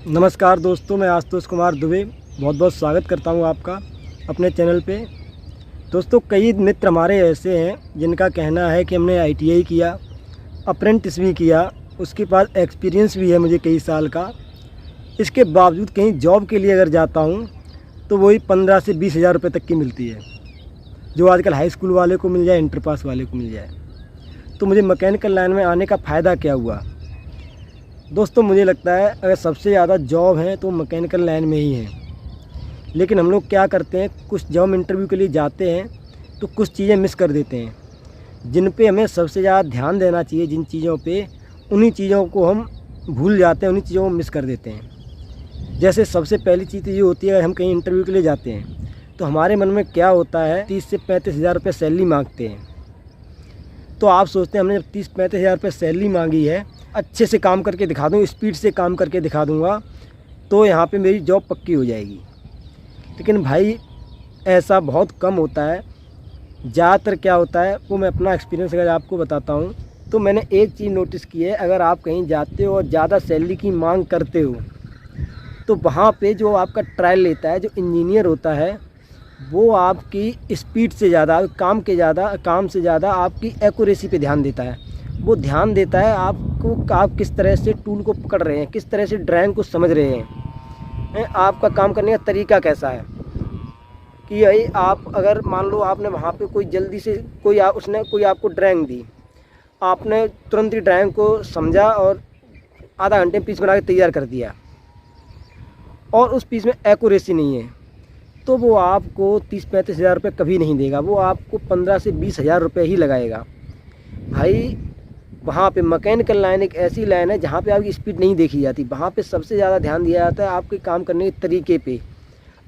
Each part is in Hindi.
नमस्कार दोस्तों, मैं आशुतोष कुमार दुबे बहुत बहुत स्वागत करता हूं आपका अपने चैनल पे। दोस्तों, कई मित्र हमारे ऐसे हैं जिनका कहना है कि हमने आईटीआई किया, अप्रेंटिस भी किया, उसके बाद एक्सपीरियंस भी है मुझे कई साल का। इसके बावजूद कहीं जॉब के लिए अगर जाता हूं तो वही 15 से 20 हज़ार रुपये तक की मिलती है, जो आजकल हाई स्कूल वाले को मिल जाए, इंटर पास वाले को मिल जाए। तो मुझे मैकेनिकल लाइन में आने का फ़ायदा क्या हुआ? दोस्तों, मुझे लगता है अगर सबसे ज़्यादा जॉब है तो मैकेनिकल लाइन में ही है। लेकिन हम लोग क्या करते हैं, कुछ जॉब इंटरव्यू के लिए जाते हैं तो कुछ चीज़ें मिस कर देते हैं जिन पे हमें सबसे ज़्यादा ध्यान देना चाहिए। जिन चीज़ों पे, उन्हीं चीज़ों को हम भूल जाते हैं, उन्हीं चीज़ों को मिस कर देते हैं। जैसे सबसे पहली चीज़ तो ये होती है, अगर हम कहीं इंटरव्यू के लिए जाते हैं तो हमारे मन में क्या होता है, 30 से 35 हज़ार रुपये सैलरी मांगते हैं। तो आप सोचते हैं हमने जब 30-35 हज़ार रुपये सैलरी मांगी है, अच्छे से काम करके दिखा दूँ, स्पीड से काम करके दिखा दूँगा तो यहाँ पे मेरी जॉब पक्की हो जाएगी। लेकिन भाई, ऐसा बहुत कम होता है। ज़्यादातर क्या होता है वो मैं अपना एक्सपीरियंस अगर आपको बताता हूँ तो मैंने एक चीज़ नोटिस की है, अगर आप कहीं जाते हो और ज़्यादा सैलरी की मांग करते हो तो वहाँ पे जो आपका ट्रायल लेता है, जो इंजीनियर होता है, वो आपकी स्पीड से ज़्यादा, काम से ज़्यादा आपकी एक्यूरेसी पे ध्यान देता है। वो ध्यान देता है आपको, आप किस तरह से टूल को पकड़ रहे हैं, किस तरह से ड्राइंग को समझ रहे हैं, आपका काम करने का तरीका कैसा है। कि यही आप अगर मान लो आपने वहाँ पे कोई जल्दी से उसने कोई आपको ड्राइंग दी, आपने तुरंत ही ड्राइंग को समझा और आधा घंटे में पीस बना के तैयार कर दिया और उस पीस में एक्यूरेसी नहीं है, तो वो आपको 30-35 हज़ार रुपये कभी नहीं देगा। वो आपको 15 से 20 हज़ार रुपये ही लगाएगा। भाई, वहाँ पे मैकेनिकल लाइन एक ऐसी लाइन है जहाँ पे आपकी स्पीड नहीं देखी जाती। वहाँ पे सबसे ज़्यादा ध्यान दिया जाता है आपके काम करने के तरीके पे,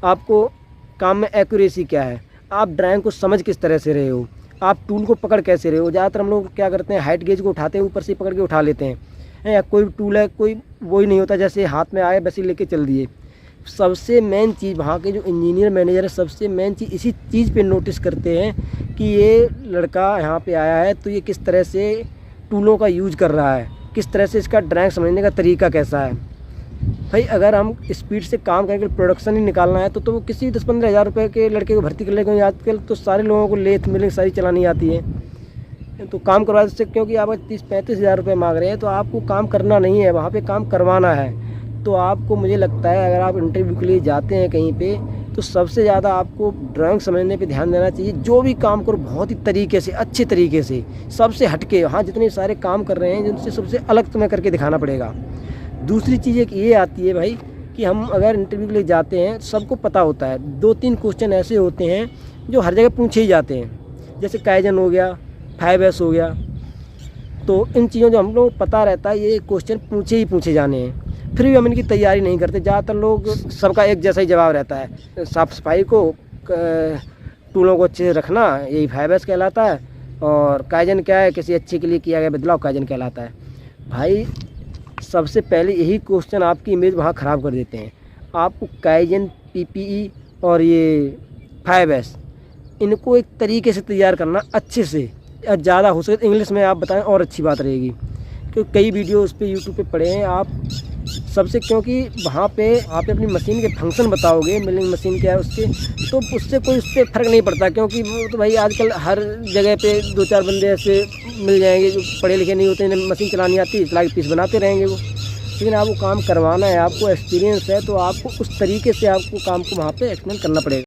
आपको काम में एक्यूरेसी क्या है, आप ड्राइंग को समझ किस तरह से रहे हो, आप टूल को पकड़ कैसे रहे हो। ज़्यादातर हम लोग क्या करते हैं, हाइट गेज को उठाते हैं, ऊपर से पकड़ के उठा लेते हैं, या कोई टूल है, कोई वही नहीं होता, जैसे हाथ में आए वैसे लेके चल दिए। सबसे मेन चीज़ वहाँ के जो इंजीनियर मैनेजर है, सबसे मेन चीज़ इसी चीज़ पे नोटिस करते हैं कि ये लड़का यहाँ पे आया है तो ये किस तरह से टूलों का यूज कर रहा है, किस तरह से इसका ड्राइंग समझने का तरीका कैसा है। भाई, अगर हम स्पीड से काम करके प्रोडक्शन ही निकालना है तो वो किसी 10-15 हज़ार रुपये के लड़के को भर्ती कर लेंगे। आजकल तो सारे लोगों को लेथ मिलिंग सारी चलानी आती है, तो काम करवा सकते। क्योंकि आप 30-35 हज़ार रुपये मांग रहे हैं तो आपको काम करना नहीं है, वहाँ पर काम करवाना है। तो आपको, मुझे लगता है, अगर आप इंटरव्यू के लिए जाते हैं कहीं पे तो सबसे ज़्यादा आपको ड्राइंग समझने पे ध्यान देना चाहिए। जो भी काम करो बहुत ही तरीके से, अच्छे तरीके से, सबसे हटके। हाँ, जितने सारे काम कर रहे हैं जिनसे सबसे अलग तुम्हें करके दिखाना पड़ेगा। दूसरी चीज़ एक ये आती है भाई कि हम अगर इंटरव्यू के लिए जाते हैं, सबको पता होता है 2-3 क्वेश्चन ऐसे होते हैं जो हर जगह पूछे ही जाते हैं, जैसे काइजन हो गया, 5S हो गया। तो इन चीज़ों जो हम लोग पता रहता है, ये क्वेश्चन पूछे जाने हैं, फिर भी हम इनकी तैयारी नहीं करते। ज़्यादातर लोग, सबका एक जैसा ही जवाब रहता है, साफ़ सफाई को, टूलों को अच्छे से रखना, यही 5S कहलाता है। और काइजन क्या है, किसी अच्छे के लिए किया गया बदलाव काइजन कहलाता है। भाई, सबसे पहले यही क्वेश्चन आपकी इमेज वहाँ ख़राब कर देते हैं। आपको काइजन, PPE और ये 5S, इनको एक तरीके से तैयार करना अच्छे से, ज़्यादा हो सके इंग्लिश में आप बताएं और अच्छी बात रहेगी। क्योंकि कई वीडियो उस पर यूट्यूब पे पड़े हैं आप सबसे, क्योंकि वहाँ पे आप अपनी मशीन के फंक्शन बताओगे, मिलिंग मशीन क्या है उसके, तो उससे कोई उस पर फ़र्क नहीं पड़ता। क्योंकि वो तो भाई आजकल हर जगह पे 2-4 बंदे ऐसे मिल जाएंगे जो पढ़े लिखे नहीं होते, इन्हें मशीन चलानी आती है, चला के पीस बनाते रहेंगे वो। लेकिन आपको काम करवाना है, आपको एक्सपीरियंस है, तो आपको उस तरीके से आपको काम को वहाँ पर एक्सप्लेन करना पड़ेगा।